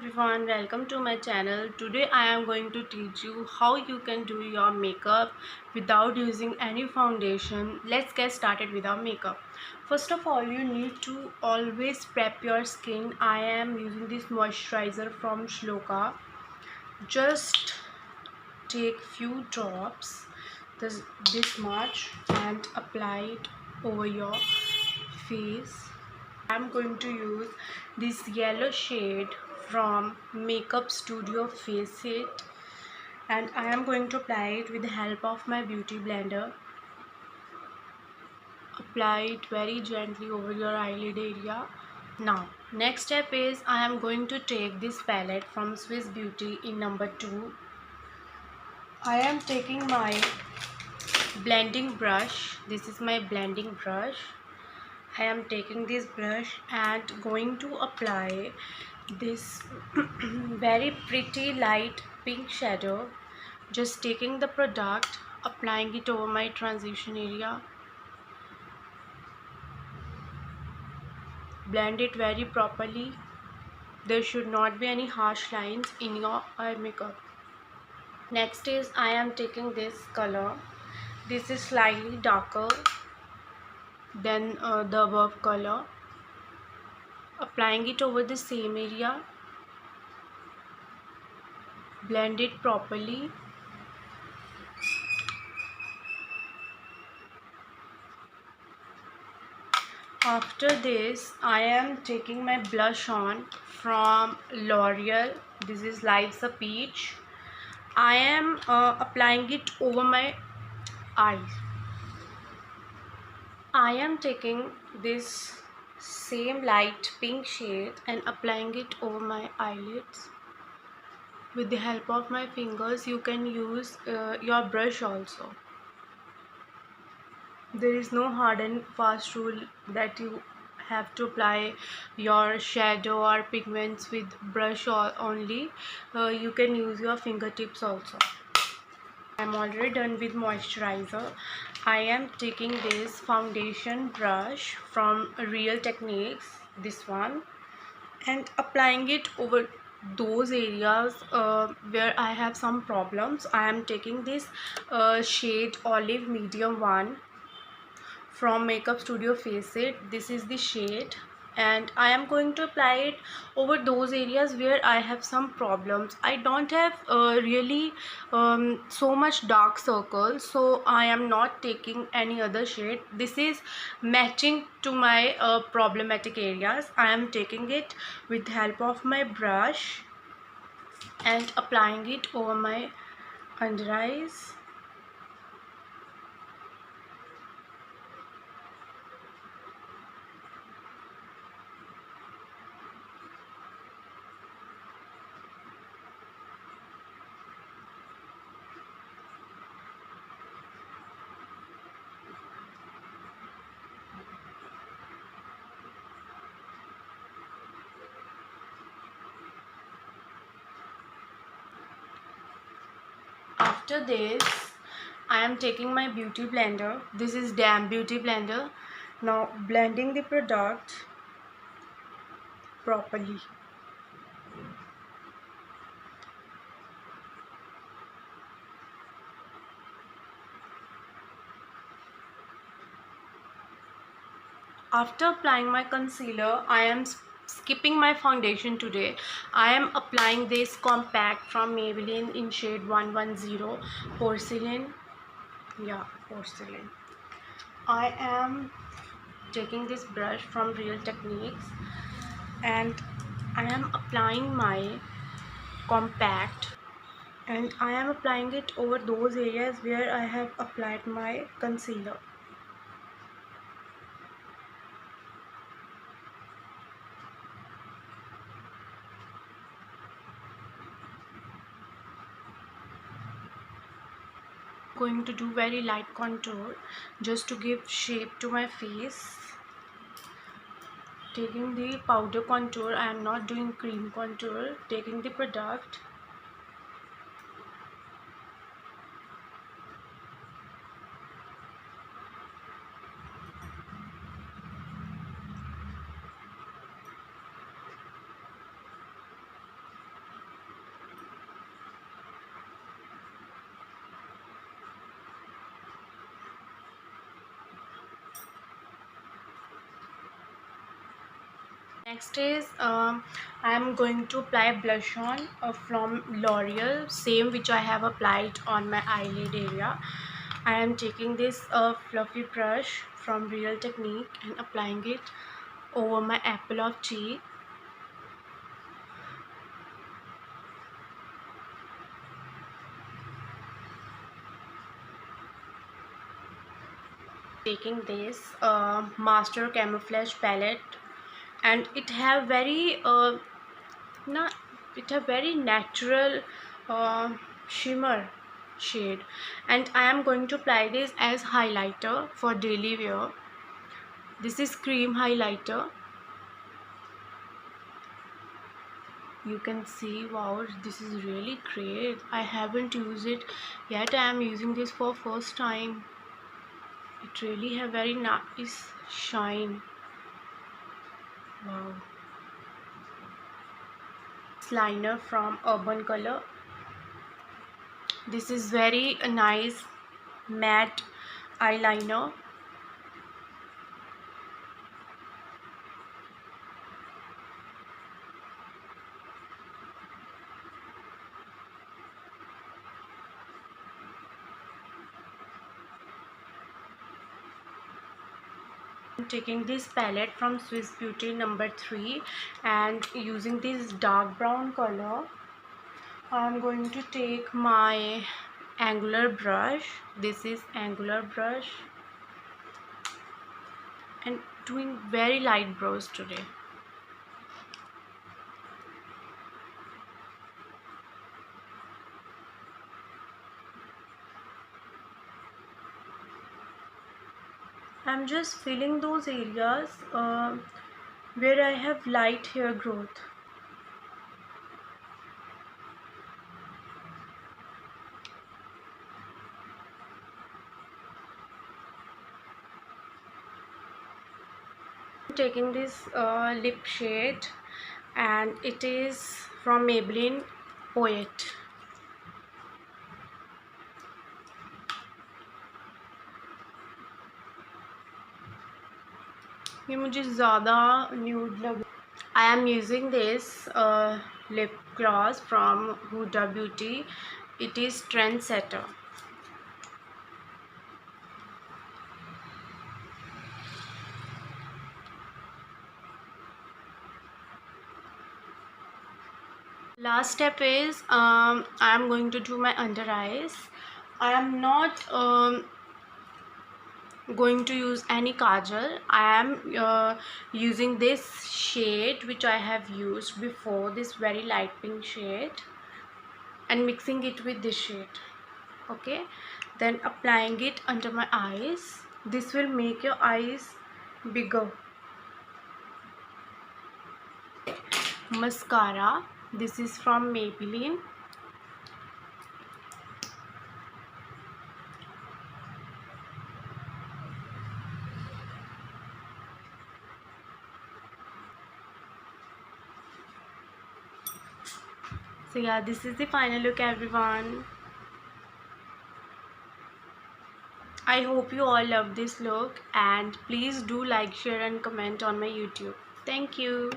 everyone, welcome to my channel. Today I am going to teach you how you can do your makeup without using any foundation. Let's get started with our makeup. First of all, you need to always prep your skin. I am using this moisturizer from Shloka. Just take few drops, this, this much, and apply it over your face. I'm going to use this yellow shade from Makeup Studio Face It, and I am going to apply it with the help of my beauty blender. Apply it very gently over your eyelid area. Now next step is I am going to take this palette from Swiss Beauty in number 2. I am taking my blending brush. This is my blending brush. I am taking this brush and going to apply this very pretty light pink shadow. Just taking the product, applying it over my transition area. Blend it very properly. There should not be any harsh lines in your eye makeup. Next is I am taking this color. This is slightly darker than the above color. Applying it over the same area. Blend it properly. After this, I am taking my blush on from L'Oreal. This is Life's a Peach. I am applying it over my eyes. I am taking this same light pink shade and applying it over my eyelids. With the help of my fingers, you can use your brush also. There is no hard and fast rule that you have to apply your shadow or pigments with brush or only. You can use your fingertips also. I am already done with moisturizer. I am taking this foundation brush from Real Techniques, this one, and applying it over those areas where I have some problems. I am taking this shade Olive Medium 1 from Makeup Studio Face It. This is the shade, and I am going to apply it over those areas where I have some problems. I don't have really so much dark circles, so I am not taking any other shade. This is matching to my problematic areas. I am taking it with the help of my brush and applying it over my under eyes. After this, I am taking my beauty blender. This is Damn Beauty Blender. Now blending the product properly. After applying my concealer, I am skipping my foundation today. I am applying this compact from Maybelline in shade 110 Porcelain. Yeah, Porcelain. I am taking this brush from Real Techniques and I am applying my compact, and I am applying it over those areas where I have applied my concealer. Going to do very light contour just to give shape to my face. Taking the powder contour, I am not doing cream contour. Taking the product, Next is I am going to apply blush on from L'Oreal, same which I have applied on my eyelid area. I am taking this fluffy brush from Real Technique and applying it over my apple of cheek. Taking this Master Camouflage palette, and it have very not it have very natural uh, shimmer shade, and I am going to apply this as highlighter for daily wear. This is cream highlighter. You can see, wow, this is really great. I haven't used it yet. I am using this for first time. It really have very nice shine. Wow. Liner from Urban Color. This is very nice matte eyeliner. I'm taking this palette from Swiss Beauty number 3 and using this dark brown color, I'm going to take my angular brush. This is angular brush, and doing very light brows today. I'm just filling those areas where I have light hair growth. I'm taking this lip shade, and it is from Maybelline Poet. ये मुझे ज़्यादा nude लग. I am using this lip gloss from Huda Beauty. It is Trendsetter. Last step is I am going to do my under eyes. I am not going to use any kajal. I am using this shade which I have used before, this very light pink shade, and mixing it with this shade. Okay, then applying it under my eyes. This will make your eyes bigger. Mascara, this is from Maybelline. So yeah, this is the final look, everyone. I hope you all love this look, and please do like, share and comment on my YouTube. Thank you.